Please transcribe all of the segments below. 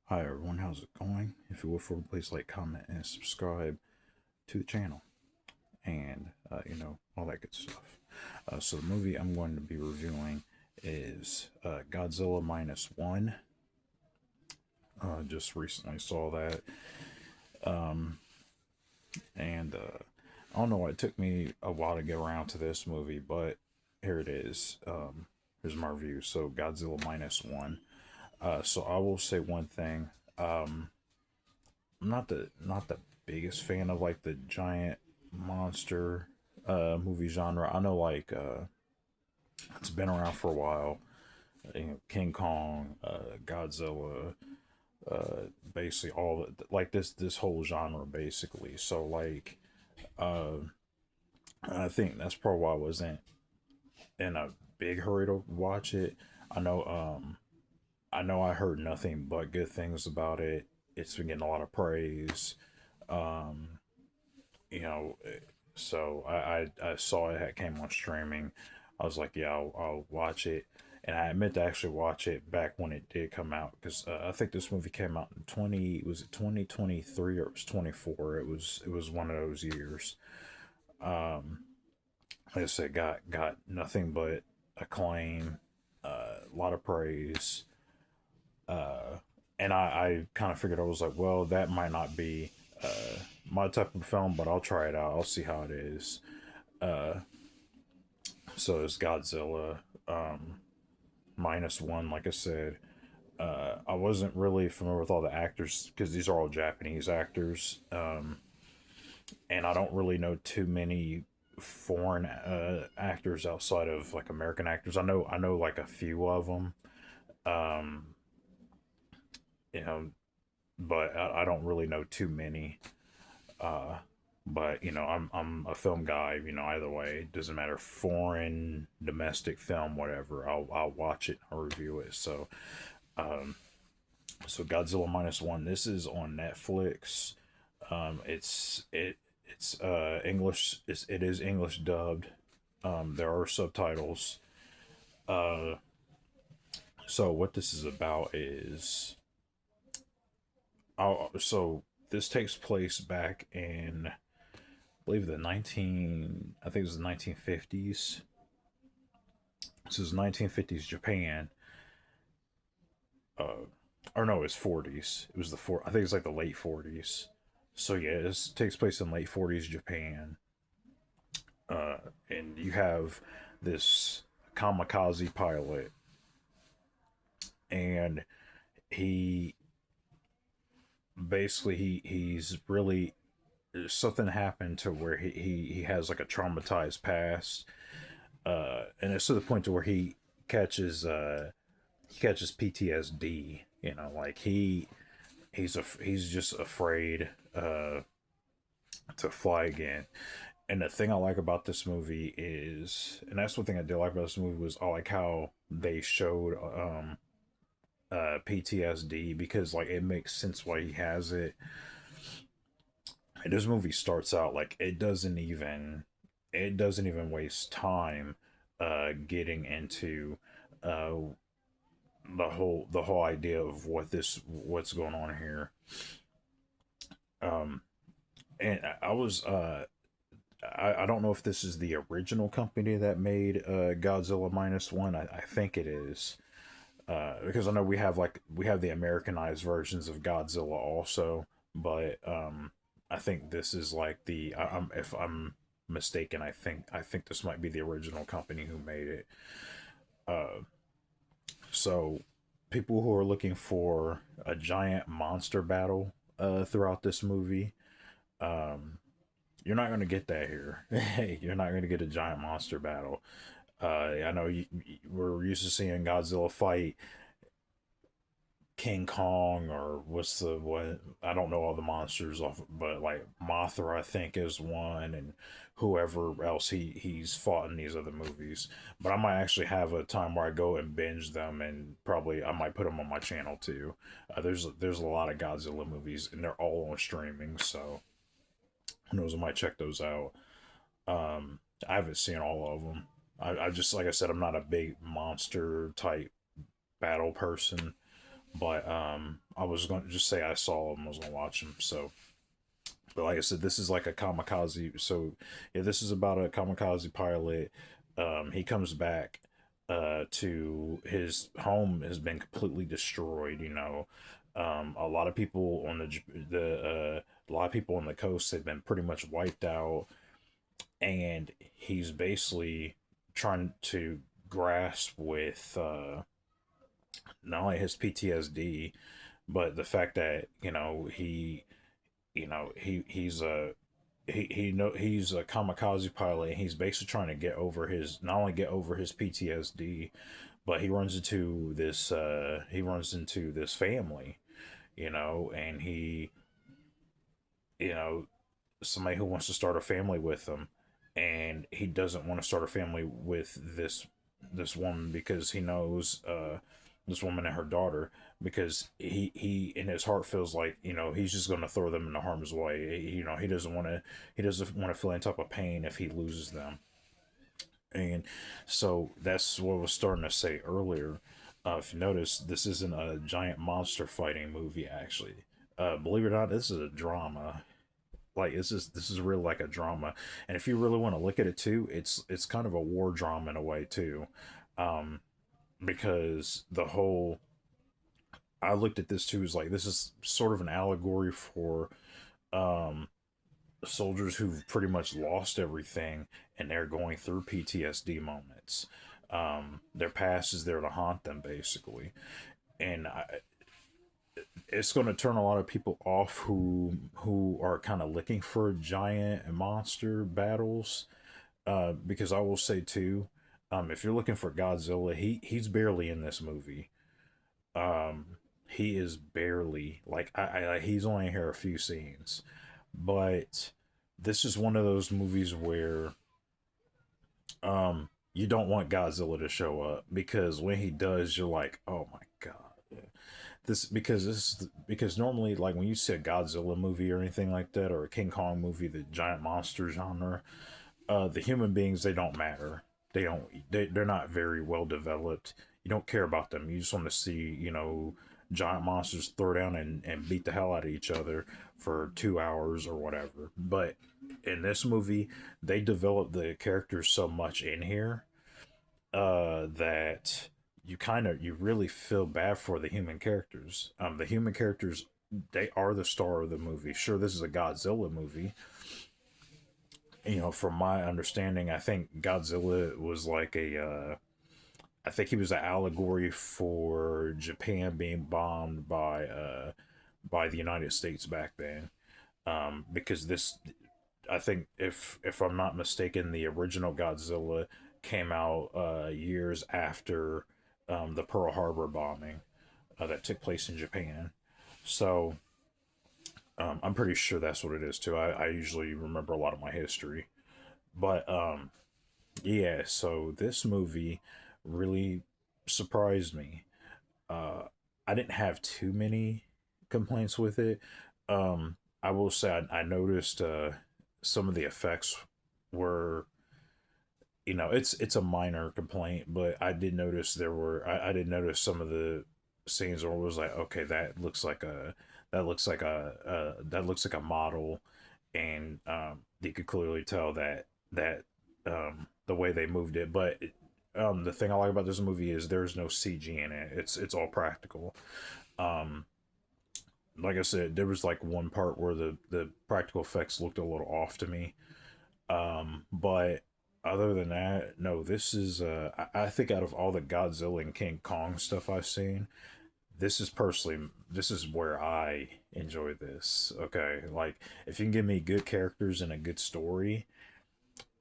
Hi everyone, how's it going? If you would for please like, comment, and subscribe to the channel, and all that good stuff. So the movie I'm going to be reviewing is Godzilla Minus One. Just recently saw that, and I don't know. It took me a while to get around to this movie, but here it is. Here's my review. So Godzilla Minus One. So I will say one thing. I'm not the biggest fan of like the giant monster movie genre. I know it's been around for a while. King Kong, Godzilla, basically all like this whole genre basically. So uh, I think that's probably why I wasn't in a big hurry to watch it. I know I know I heard nothing but good things about it. It's been getting a lot of praise. Um, you know, so I saw it came on streaming. I was like, yeah, I'll watch it, and I meant to actually watch it back when it did come out because I think this movie came out in 2023 or it was 24. It was one of those years. Um, like I said, got nothing but acclaim, a lot of praise, uh, and I kind of figured I was like, well, that might not be my type of film, but I'll try it out. I'll see how it is. Uh, so it's Godzilla minus one. Like I said, I wasn't really familiar with all the actors because these are all Japanese actors, and I don't really know too many foreign actors outside of like American actors. I know like a few of them, um, you know, but I don't really know too many. Uh, but I'm a film guy. Either way, it doesn't matter, foreign, domestic film, whatever. I'll watch it. I'll review it. Um, so Godzilla Minus One. This is on Netflix. It's English. It is English dubbed. There are subtitles. Uh, so what this is about is, so this takes place back in, I believe, I think it was the 1950s. This is 1950s Japan. Uh, or no, it's 40s. It was I think it's like the late 40s. So yeah, this takes place in late 40s Japan. Uh, and you have this kamikaze pilot, and he basically he's really, something happened to where he has like a traumatized past, and it's to the point to where he catches PTSD. Like he's just afraid to fly again. And the thing I like about this movie is, and that's one thing I did like about this movie, was I like how they showed PTSD, because like it makes sense why he has it. And this movie starts out like it doesn't even waste time getting into uh the whole idea of what's going on here. Um and I don't know if this is the original company that made Godzilla Minus One. I think it is. Because I know we have the Americanized versions of Godzilla also, but I think this is like if I'm mistaken, I think this might be the original company who made it. Uh, so people who are looking for a giant monster battle throughout this movie, um, you're not going to get that here. Hey, you're not going to get a giant monster battle. I know we're used to seeing Godzilla fight King Kong, or what's the what? I don't know all the monsters off, but like Mothra, I think, is one, and whoever else he's fought in these other movies. But I might actually have a time where I go and binge them, and probably I might put them on my channel too. There's a lot of Godzilla movies, and they're all on streaming, so who knows? I might check those out. I haven't seen all of them. I just, like I said, I'm not a big monster type battle person. But I was going to just say I saw him, I was going to watch him. So, but like I said, this is like a kamikaze. So yeah, this is about a kamikaze pilot. He comes back to his home has been completely destroyed. A lot of people on a lot of people on the coast have been pretty much wiped out, and he's basically trying to grasp with not only his PTSD, but the fact that he's a he's a kamikaze pilot, and he's basically trying to get over his not only get over his PTSD, but he runs into this family, and he you know somebody who wants to start a family with him, and he doesn't want to start a family with this woman because he knows this woman and her daughter, because he in his heart feels like he's just going to throw them into harm's way. He doesn't want to feel any type of pain if he loses them. And so that's what I was starting to say earlier. If you notice, this isn't a giant monster fighting movie. Actually, believe it or not, this is a drama. Like this is really like a drama. And if you really want to look at it too, it's kind of a war drama in a way too, um, because the whole I looked at this too as like this is sort of an allegory for um, soldiers who've pretty much lost everything, and they're going through PTSD moments. Their past is there to haunt them basically, and it's going to turn a lot of people off who are kind of looking for giant and monster battles. Because I will say too, if you're looking for Godzilla, he's barely in this movie. Um, he is barely like he's only here a few scenes, but this is one of those movies where you don't want Godzilla to show up, because when he does, you're like, oh my god. Because normally, like when you see a Godzilla movie or anything like that, or a King Kong movie, the giant monster genre, the human beings, they don't matter. They're not very well developed. You don't care about them. You just want to see giant monsters throw down and beat the hell out of each other for 2 hours or whatever. But in this movie, they develop the characters so much in here that you really feel bad for the human characters. The human characters, they are the star of the movie. Sure, this is a Godzilla movie. From my understanding, I think Godzilla was like I think he was an allegory for Japan being bombed by the United States back then. Because I think if I'm not mistaken, the original Godzilla came out years after the Pearl Harbor bombing that took place in Japan. So I'm pretty sure that's what it is too. I usually remember a lot of my history, but yeah. So this movie really surprised me. Uh, I didn't have too many complaints with it. I will say I noticed some of the effects were, it's a minor complaint, but I did notice I did notice some of the scenes where it was like, okay, that looks like a model, and you could clearly tell that the way they moved it. But the thing I like about this movie is there's no CG in it. It's all practical. Um, like I said, there was like one part where the practical effects looked a little off to me. But other than that, no, this is I think out of all the Godzilla and King Kong stuff I've seen, this is where I enjoy this. Okay, like if you can give me good characters and a good story,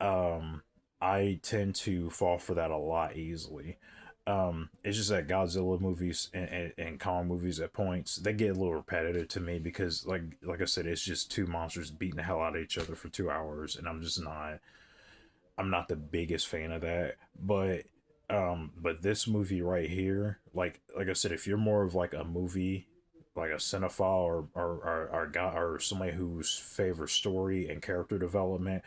um, I tend to fall for that a lot easily. It's just that Godzilla movies and Kong movies at points they get a little repetitive to me, because like I said, it's just two monsters beating the hell out of each other for 2 hours, and I'm not the biggest fan of that. But this movie right here, like I said, if you're more of like a movie, like a cinephile, or somebody whose favorite story and character development,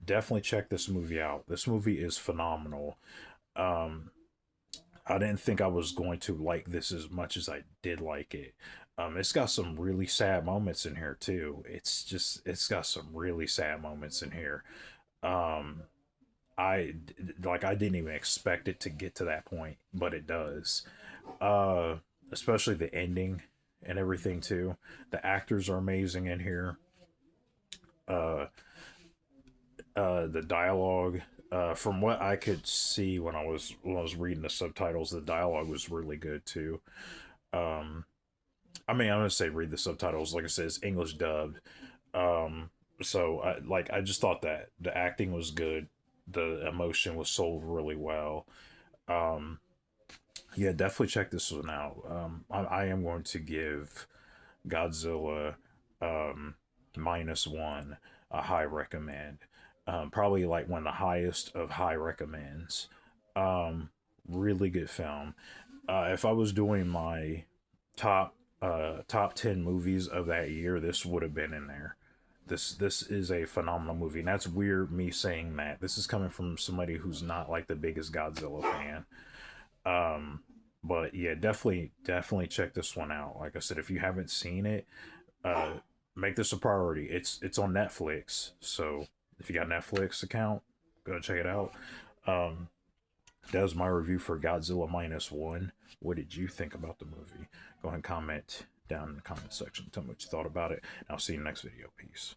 definitely check this movie out. This movie is phenomenal. Um, I didn't think I was going to like this as much as I did like it. It's got some really sad moments in here too. It's got some really sad moments in here. Um, I I didn't even expect it to get to that point, but it does. Uh, Especially the ending and everything too. The actors are amazing in here. Uh, the dialogue, from what I could see when I was reading the subtitles, the dialogue was really good too. Um, I mean, I'm gonna say read the subtitles. Like I said, it's English dubbed. Um, I just thought that the acting was good, the emotion was sold really well. Um, yeah, definitely check this one out. I am going to give Godzilla um, minus one a high recommend. Probably like one of the highest of high recommends. Um, Really good film. If I was doing my top 10 movies of that year, this would have been in there. This is a phenomenal movie, and that's weird me saying that. This is coming from somebody who's not like the biggest Godzilla fan. Um, but yeah, definitely check this one out. Like I said, if you haven't seen it, uh, make this a priority. It's on Netflix, so if you got a Netflix account, go check it out. Um, that was my review for Godzilla Minus One. What did you think about the movie? Go ahead and comment down in the comment section. Tell me what you thought about it. And I'll see you in the next video. Peace.